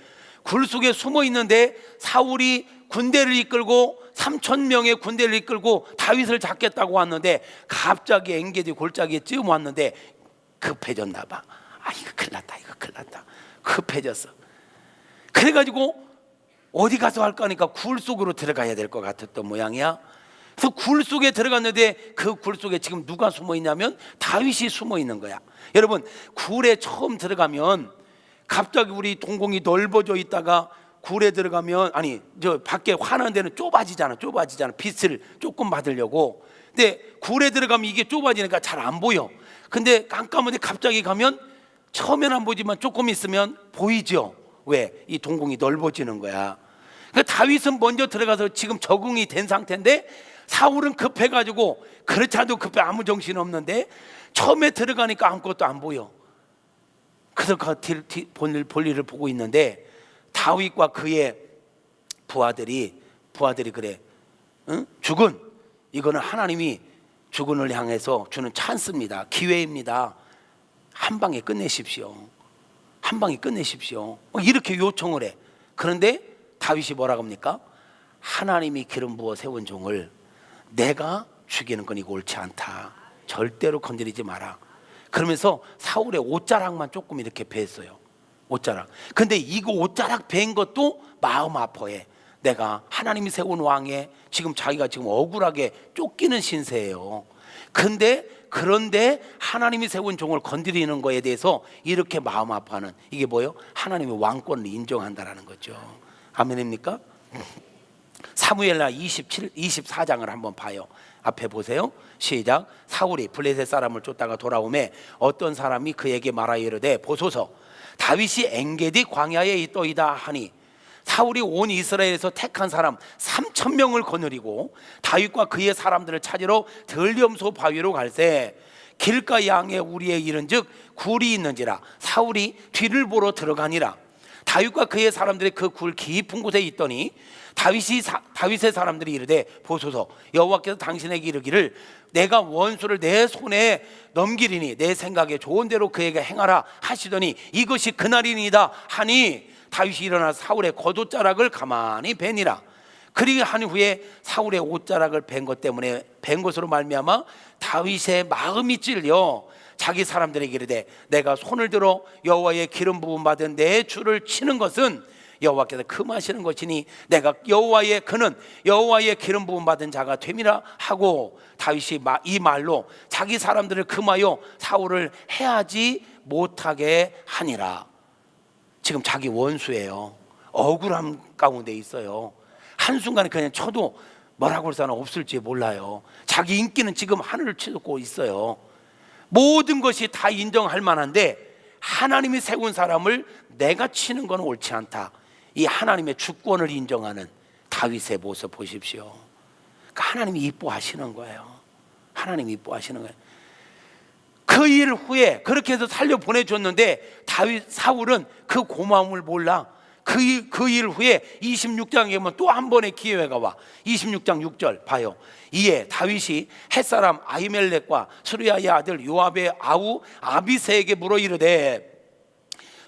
숨어 있는데 사울이 군대를 이끌고 3,000명의 군대를 이끌고 다윗을 잡겠다고 왔는데 갑자기 엔게디 골짜기에 쯤 왔는데 급해졌나 봐. 아, 이거 큰일 났다, 이거 큰일 났다. 급해졌어. 그래가지고 어디 가서 할까 하니까 굴 속으로 들어가야 될 것 같았던 모양이야. 그래서 굴 속에 들어갔는데 그 굴 속에 지금 누가 숨어 있냐면 다윗이 숨어 있는 거야. 여러분, 굴에 처음 들어가면 갑자기 우리 동공이 넓어져 있다가 굴에 들어가면, 아니 저 밖에 환한 데는 좁아지잖아. 빛을 조금 받으려고. 근데 굴에 들어가면 이게 좁아지니까 잘 안 보여. 근데 깜깜한데 갑자기 가면 처음엔 안 보지만 조금 있으면 보이죠. 왜? 이 동공이 넓어지는 거야. 그러니까 다윗은 먼저 들어가서 지금 적응이 된 상태인데 사울은 급해가지고, 그렇지 않아도 급해, 아무 정신 없는데 처음에 들어가니까 아무것도 안 보여. 그래서 볼일을 보고 있는데 다윗과 그의 부하들이 그래, 응? 죽은, 이거는 하나님이 죽은을 향해서 주는 찬스입니다. 기회입니다. 한 방에 끝내십시오. 한 방에 끝내십시오. 이렇게 요청을 해. 그런데 다윗이 뭐라고 합니까? 하나님이 기름 부어 세운 종을 내가 죽이는 건 이거 옳지 않다. 절대로 건드리지 마라. 그러면서 사울의 옷자락만 조금 이렇게 베었어요. 옷자락. 근데 이거 옷자락 베인 것도 마음 아파해. 내가 하나님이 세운 왕에 지금 자기가 지금 억울하게 쫓기는 신세예요. 그런데 하나님이 세운 종을 건드리는 거에 대해서 이렇게 마음 아파하는, 이게 뭐예요? 하나님의 왕권을 인정한다라는 거죠. 아멘입니까? 사무엘나 24장을 한번 봐요. 앞에 보세요. 시작. 사울이 블레셋 사람을 쫓다가 돌아오매 어떤 사람이 그에게 말하여 이르되 보소서 다윗이 엔게디 광야에 있도이다 하니 사울이 온 이스라엘에서 택한 사람 3,000명을 거느리고 다윗과 그의 사람들을 찾으러 들염소 바위로 갈새 길가 양에 우리에 이른즉 굴이 있는지라 사울이 뒤를 보러 들어가니라. 다윗과 그의 사람들이 그 굴 깊은 곳에 있더니 다윗의 사람들이 이르되 보소서 여호와께서 당신에게 이르기를 내가 원수를 내 손에 넘기리니 내 생각에 좋은 대로 그에게 행하라 하시더니 이것이 그날이니이다 하니 다윗이 일어나 사울의 겉옷자락을 가만히 베니라. 그리 한 후에 사울의 옷자락을 벤 것 때문에 벤 것으로 말미암아 다윗의 마음이 찔려 자기 사람들에게 이르되 내가 손을 들어 여호와의 기름 부음 받은 내 주를 치는 것은 여호와께서 금하시는 것이니 내가 그는 여호와의 기름 부음 받은 자가 됨이라 하고 다윗이 이 말로 자기 사람들을 금하여 사울을 해하지 못하게 하니라. 지금 자기 원수예요. 억울함 가운데 있어요. 한순간에 그냥 쳐도 뭐라고 할 사람 없을지 몰라요. 자기 인기는 지금 하늘을 치고 있어요. 모든 것이 다 인정할 만한데 하나님이 세운 사람을 내가 치는 건 옳지 않다. 이 하나님의 주권을 인정하는 다윗의 모습 보십시오. 그러니까 하나님이 이뻐하시는 거예요. 하나님이 이뻐하시는 거예요. 그 일 후에 그렇게 해서 살려 보내줬는데 사울은 그 고마움을 몰라. 그 일 후에 26장에 보면 또 한 번의 기회가 와. 26장 6절 봐요. 이에 다윗이 햇사람 아히멜렉과 수르야의 아들 요압의 아우 아비새에게 물어 이르되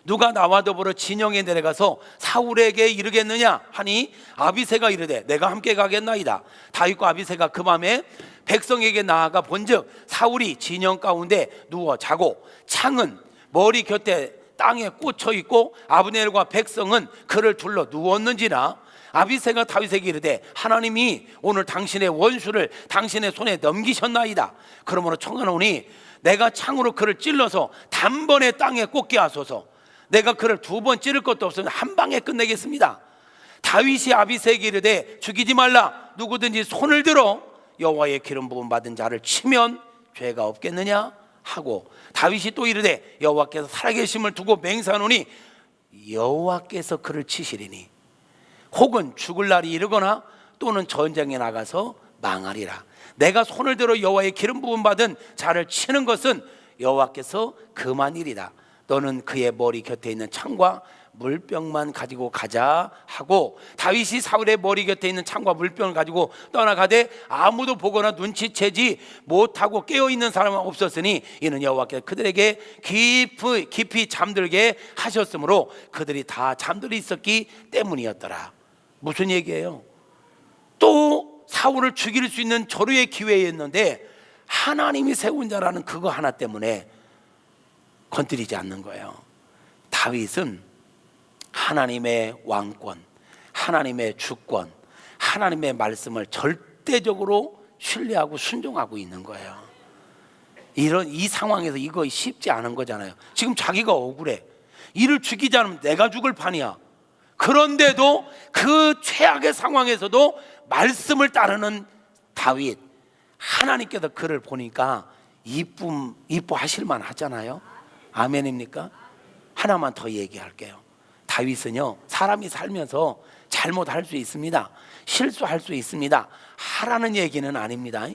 누가 나와 더불어 진영에 내려가서 사울에게 이르겠느냐 하니 아비새가 이르되 내가 함께 가겠나이다. 다윗과 아비새가 그 밤에 백성에게 나아가 본즉 사울이 진영 가운데 누워 자고 창은 머리 곁에 땅에 꽂혀 있고 아브넬과 백성은 그를 둘러 누웠는지라. 아비새가 다윗에게 이르되 하나님이 오늘 당신의 원수를 당신의 손에 넘기셨나이다. 그러므로 청하노니 내가 창으로 그를 찔러서 단번에 땅에 꽂게 하소서. 내가 그를 두 번 찌를 것도 없으면 한 방에 끝내겠습니다. 다윗이 아비새에게 이르되 죽이지 말라. 누구든지 손을 들어 여호와의 기름 부음 받은 자를 치면 죄가 없겠느냐 하고 다윗이 또 이르되 여호와께서 살아계심을 두고 맹세하노니 여호와께서 그를 치시리니 혹은 죽을 날이 이르거나 또는 전쟁에 나가서 망하리라. 내가 손을 들어 여호와의 기름 부음 받은 자를 치는 것은 여호와께서 그만이리다. 너는 그의 머리 곁에 있는 창과 물병만 가지고 가자 하고 다윗이 사울의 머리 곁에 있는 창과 물병을 가지고 떠나가되 아무도 보거나 눈치채지 못하고 깨어있는 사람은 없었으니 이는 여호와께서 그들에게 깊이 잠들게 하셨으므로 그들이 다 잠들어 있었기 때문이었더라. 무슨 얘기예요? 또 사울을 죽일 수 있는 절호의 기회였는데 하나님이 세운 자라는 그거 하나 때문에 건드리지 않는 거예요. 다윗은 하나님의 왕권, 하나님의 주권, 하나님의 말씀을 절대적으로 신뢰하고 순종하고 있는 거예요. 이 상황에서 이거 쉽지 않은 거잖아요. 지금 자기가 억울해. 이를 죽이지 않으면 내가 죽을 판이야. 그런데도 그 최악의 상황에서도 말씀을 따르는 다윗, 하나님께서 그를 보니까 이뻐하실 만 하잖아요. 아멘입니까? 하나만 더 얘기할게요. 다윗은요, 사람이 살면서 잘못할 수 있습니다. 실수할 수 있습니다. 하라는 얘기는 아닙니다.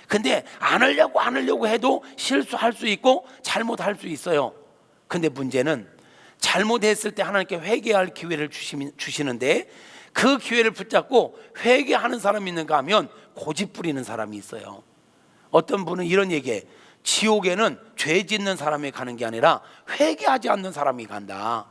근데 안 하려고 해도 실수할 수 있고 잘못할 수 있어요. 근데 문제는 잘못했을 때 하나님께 회개할 기회를 주시는데 그 기회를 붙잡고 회개하는 사람이 있는가 하면 고집 부리는 사람이 있어요. 어떤 분은 이런 얘기해. 지옥에는 죄 짓는 사람이 가는 게 아니라 회개하지 않는 사람이 간다.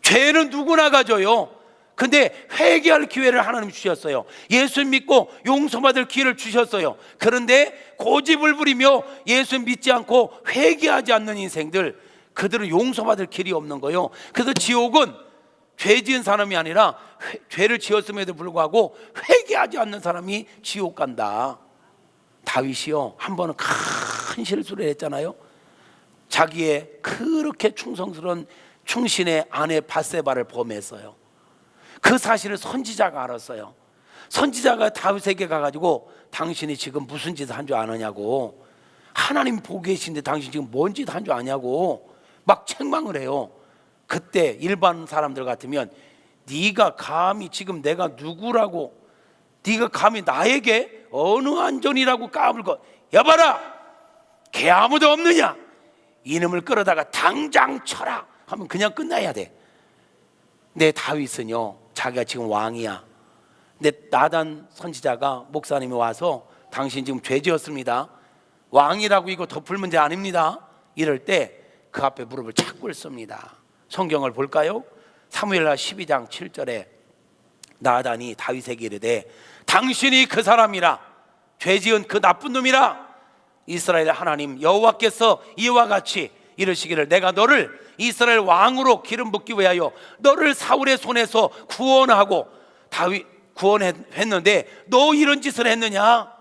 죄는 누구나 가져요. 근데 회개할 기회를 하나님 주셨어요. 예수 믿고 용서받을 기회를 주셨어요. 그런데 고집을 부리며 예수 믿지 않고 회개하지 않는 인생들, 그들은 용서받을 길이 없는 거예요. 그래서 지옥은 죄 지은 사람이 아니라 죄를 지었음에도 불구하고 회개하지 않는 사람이 지옥 간다. 다윗이요, 한 번은 큰 실수를 했잖아요. 자기의 그렇게 충성스러운 충신의 아내 밧세바를 범했어요. 그 사실을 선지자가 알았어요. 선지자가 다윗에게 가가지고 당신이 지금 무슨 짓을 한 줄 아느냐고, 하나님 보고 계신데 당신 지금 뭔 짓 한 줄 아냐고 막 책망을 해요. 그때 일반 사람들 같으면 네가 감히 지금 내가 누구라고, 네가 감히 나에게 어느 안전이라고 까불고, 여봐라 걔 아무도 없느냐, 이놈을 끌어다가 당장 쳐라 하면 그냥 끝나야 돼. 내 다윗은요, 자기가 지금 왕이야. 근데 나단 선지자가, 목사님이 와서 당신 지금 죄 지었습니다, 왕이라고 이거 덮을 문제 아닙니다, 이럴 때 그 앞에 무릎을 착 꿇습니다. 성경을 볼까요? 사무엘하 12장 7절에 나단이 다윗에게 이르되 당신이 그 사람이라, 죄 지은 그 나쁜 놈이라. 이스라엘 하나님 여호와께서 이와 같이 이르시기를 내가 너를 이스라엘 왕으로 기름 붓기 위하여 너를 사울의 손에서 구원하고, 다윗 구원했는데 너 이런 짓을 했느냐,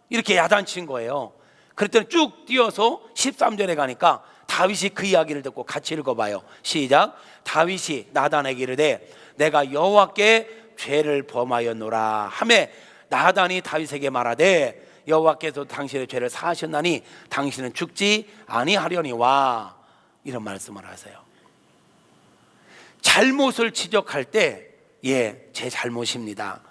이렇게 야단친 거예요. 그랬더니 쭉 뛰어서 13절에 가니까 다윗이 그 이야기를 듣고 같이 읽어봐요. 시작. 다윗이 나단에게 이르되 내가 여호와께 죄를 범하였노라 하매 나단이 다윗에게 말하되 여호와께서 당신의 죄를 사하셨나니 당신은 죽지 아니하려니와. 이런 말씀을 하세요. 잘못을 지적할 때, 예, 제 잘못입니다,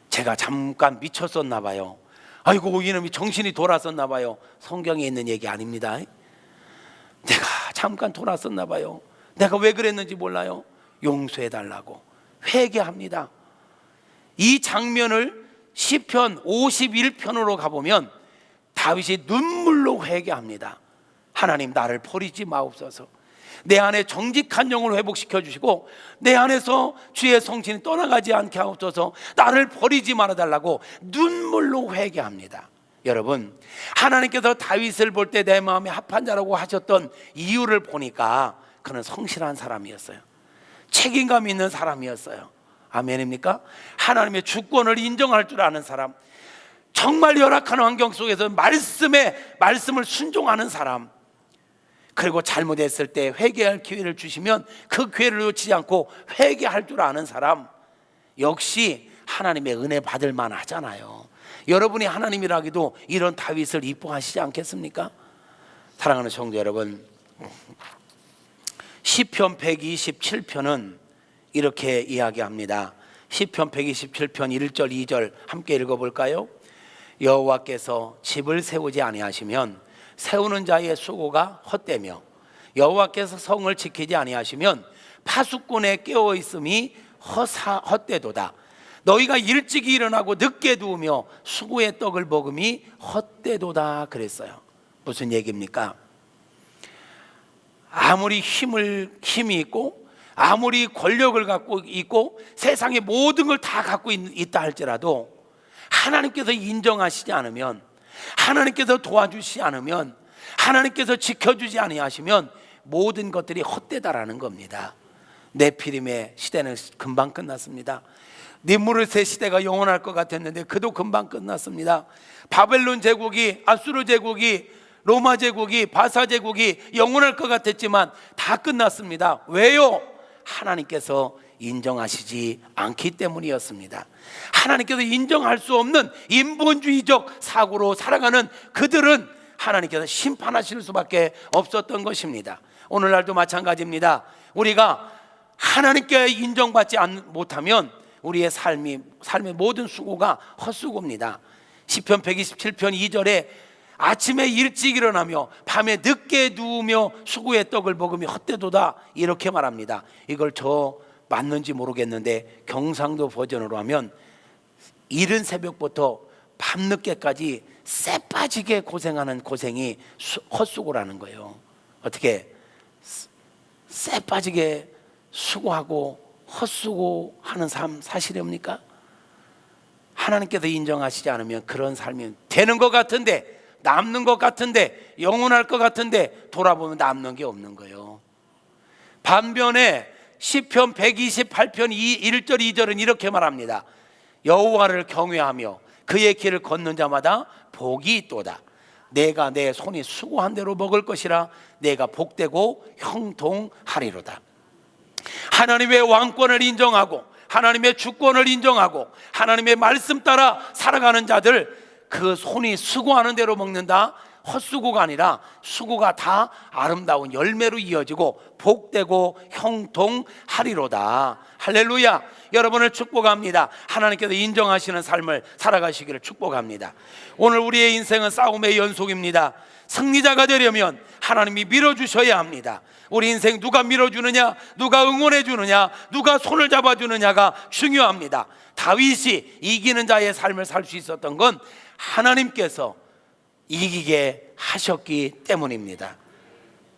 제가 잠깐 미쳤었나 봐요, 아이고 이놈이 정신이 돌았었나 봐요. 성경에 있는 얘기 아닙니다. 내가 잠깐 돌았었나 봐요, 내가 왜 그랬는지 몰라요, 용서해 달라고 회개합니다. 이 장면을 시편 51편으로 가보면 다윗이 눈물로 회개합니다. 하나님 나를 버리지 마옵소서, 내 안에 정직한 영을 회복시켜 주시고 내 안에서 주의 성신이 떠나가지 않게 하옵소서, 나를 버리지 말아달라고 눈물로 회개합니다. 여러분, 하나님께서 다윗을 볼 때 내 마음에 합한 자라고 하셨던 이유를 보니까 그는 성실한 사람이었어요. 책임감 있는 사람이었어요. 아멘입니까? 하나님의 주권을 인정할 줄 아는 사람, 정말 열악한 환경 속에서 말씀을 순종하는 사람, 그리고 잘못했을 때 회개할 기회를 주시면 그 기회를 놓치지 않고 회개할 줄 아는 사람, 역시 하나님의 은혜 받을 만하잖아요. 여러분이 하나님이라기도 이런 다윗을 이뻐하시지 않겠습니까? 사랑하는 성도 여러분, 시편 127편은 이렇게 이야기합니다. 시편 127편 1절 2절 함께 읽어볼까요? 여호와께서 집을 세우지 아니하시면 세우는 자의 수고가 헛되며 여호와께서 성을 지키지 아니하시면 파수꾼의 깨어 있음이 헛되도다. 너희가 일찍이 일어나고 늦게 누우며 수고의 떡을 먹음이 헛되도다 그랬어요. 무슨 얘기입니까? 아무리 힘이 있고 아무리 권력을 갖고 있고 세상의 모든 걸 다 갖고 있다 할지라도 하나님께서 인정하시지 않으면, 하나님께서 도와주시지 않으면, 하나님께서 지켜주지 아니하시면 모든 것들이 헛되다라는 겁니다. 네피림의 시대는 금방 끝났습니다. 니므롯의 시대가 영원할 것 같았는데 그도 금방 끝났습니다. 바벨론 제국이, 아수르 제국이, 로마 제국이, 바사 제국이 영원할 것 같았지만 다 끝났습니다. 왜요? 하나님께서 인정하시지 않기 때문이었습니다. 하나님께서 인정할 수 없는 인본주의적 사고로 살아가는 그들은 하나님께서 심판하실 수밖에 없었던 것입니다. 오늘날도 마찬가지입니다. 우리가 하나님께 인정받지 못하면 우리의 삶의 모든 수고가 헛수고입니다. 시편 127편 2절에 아침에 일찍 일어나며 밤에 늦게 누우며 수고의 떡을 먹으며 헛되도다 이렇게 말합니다. 이걸 저 맞는지 모르겠는데 경상도 버전으로 하면 이른 새벽부터 밤늦게까지 쎄 빠지게 고생하는 고생이 헛수고라는 거예요. 어떻게 쎄 빠지게 수고하고 헛수고하는 삶 사실입니까? 하나님께서 인정하시지 않으면 그런 삶이 되는 것 같은데, 남는 것 같은데, 영원할 것 같은데 돌아보면 남는 게 없는 거예요. 반면에 시편 128편 1절 2절은 이렇게 말합니다. 여호와를 경외하며 그의 길을 걷는 자마다 복이 있도다. 내가 내 손이 수고한 대로 먹을 것이라 내가 복되고 형통하리로다. 하나님의 왕권을 인정하고 하나님의 주권을 인정하고 하나님의 말씀 따라 살아가는 자들, 그 손이 수고하는 대로 먹는다. 헛수고가 아니라 수고가 다 아름다운 열매로 이어지고 복되고 형통하리로다. 할렐루야. 여러분을 축복합니다. 하나님께서 인정하시는 삶을 살아가시기를 축복합니다. 오늘 우리의 인생은 싸움의 연속입니다. 승리자가 되려면 하나님이 밀어주셔야 합니다. 우리 인생 누가 밀어주느냐, 누가 응원해 주느냐, 누가 손을 잡아주느냐가 중요합니다. 다윗이 이기는 자의 삶을 살 수 있었던 건 하나님께서 이기게 하셨기 때문입니다.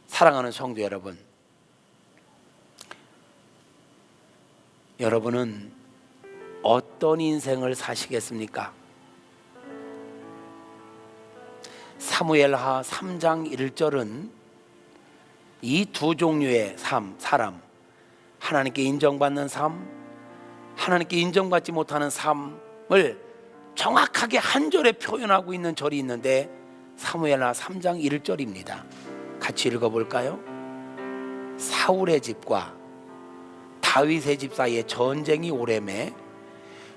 사랑하는 성도 여러분, 여러분은 어떤 인생을 사시겠습니까? 사무엘하 3장 1절은 이 두 종류의 사람, 하나님께 인정받는 삶, 하나님께 인정받지 못하는 삶을 정확하게 한 절에 표현하고 있는 절이 있는데 사무엘하 3장 1절입니다. 같이 읽어볼까요? 사울의 집과 다윗의 집 사이에 전쟁이 오래매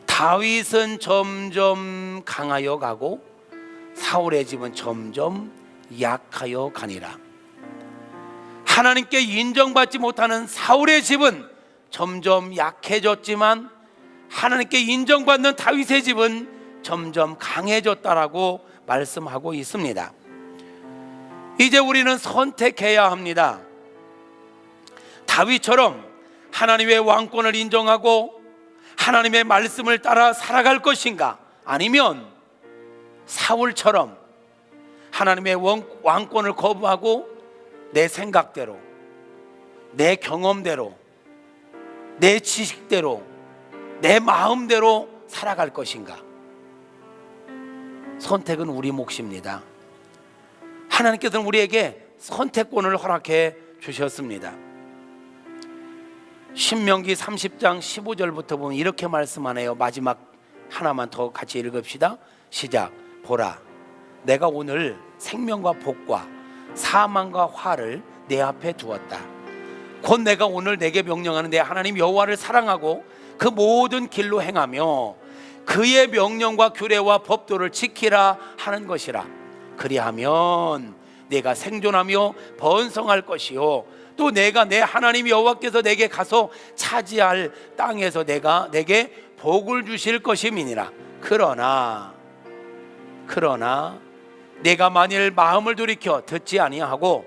다윗은 점점 강하여 가고 사울의 집은 점점 약하여 가니라. 하나님께 인정받지 못하는 사울의 집은 점점 약해졌지만 하나님께 인정받는 다윗의 집은 점점 강해졌다라고 말씀하고 있습니다. 이제 우리는 선택해야 합니다. 다윗처럼 하나님의 왕권을 인정하고 하나님의 말씀을 따라 살아갈 것인가, 아니면 사울처럼 하나님의 왕권을 거부하고 내 생각대로, 내 경험대로, 내 지식대로, 내 마음대로 살아갈 것인가. 선택은 우리 몫입니다. 하나님께서는 우리에게 선택권을 허락해 주셨습니다. 신명기 30장 15절부터 보면 이렇게 말씀하네요. 마지막 하나만 더 같이 읽읍시다. 시작. 보라, 내가 오늘 생명과 복과 사망과 화를 내 앞에 두었다. 곧 내가 오늘 내게 명령하는 내 하나님 여호와를 사랑하고 그 모든 길로 행하며 그의 명령과 규례와 법도를 지키라 하는 것이라. 그리하면 내가 생존하며 번성할 것이요, 또 내가 내 하나님 여호와께서 내게 가서 차지할 땅에서 내게 복을 주실 것임이니라. 그러나 내가 만일 마음을 돌이켜 듣지 아니하고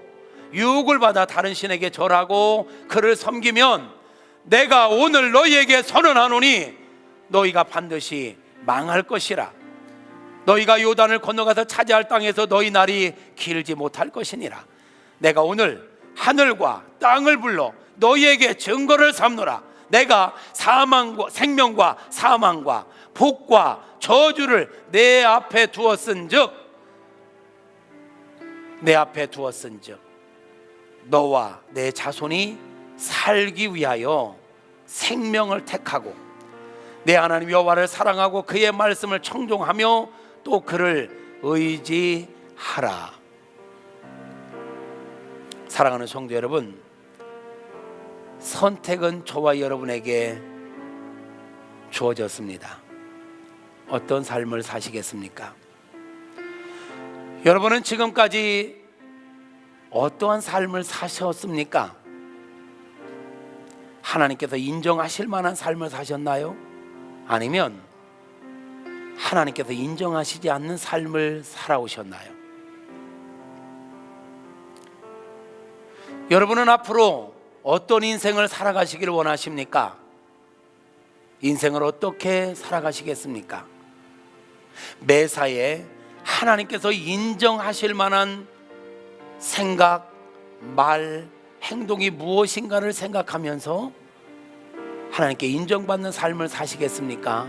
유혹을 받아 다른 신에게 절하고 그를 섬기면 내가 오늘 너희에게 선언하노니 너희가 반드시 망할 것이라. 너희가 요단을 건너가서 차지할 땅에서 너희 날이 길지 못할 것이니라. 내가 오늘 하늘과 땅을 불러 너희에게 증거를 삼노라. 내가 생명과 사망과 복과 저주를 내 앞에 두었은즉 너와 내 자손이 살기 위하여 생명을 택하고 내 하나님 여호와를 사랑하고 그의 말씀을 청종하며 또 그를 의지하라. 사랑하는 성도 여러분, 선택은 저와 여러분에게 주어졌습니다. 어떤 삶을 사시겠습니까? 여러분은 지금까지 어떠한 삶을 사셨습니까? 하나님께서 인정하실 만한 삶을 사셨나요? 아니면 하나님께서 인정하시지 않는 삶을 살아오셨나요? 여러분은 앞으로 어떤 인생을 살아가시기를 원하십니까? 인생을 어떻게 살아가시겠습니까? 매사에 하나님께서 인정하실 만한 생각, 말, 행동이 무엇인가를 생각하면서 하나님께 인정받는 삶을 사시겠습니까?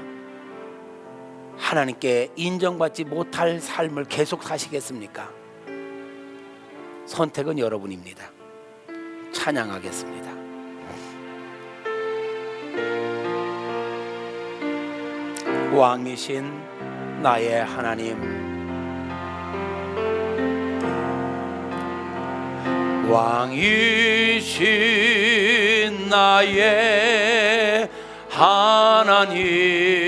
하나님께 인정받지 못할 삶을 계속 사시겠습니까? 선택은 여러분입니다. 찬양하겠습니다. 왕이신 나의 하나님, 왕이신 나의 하나님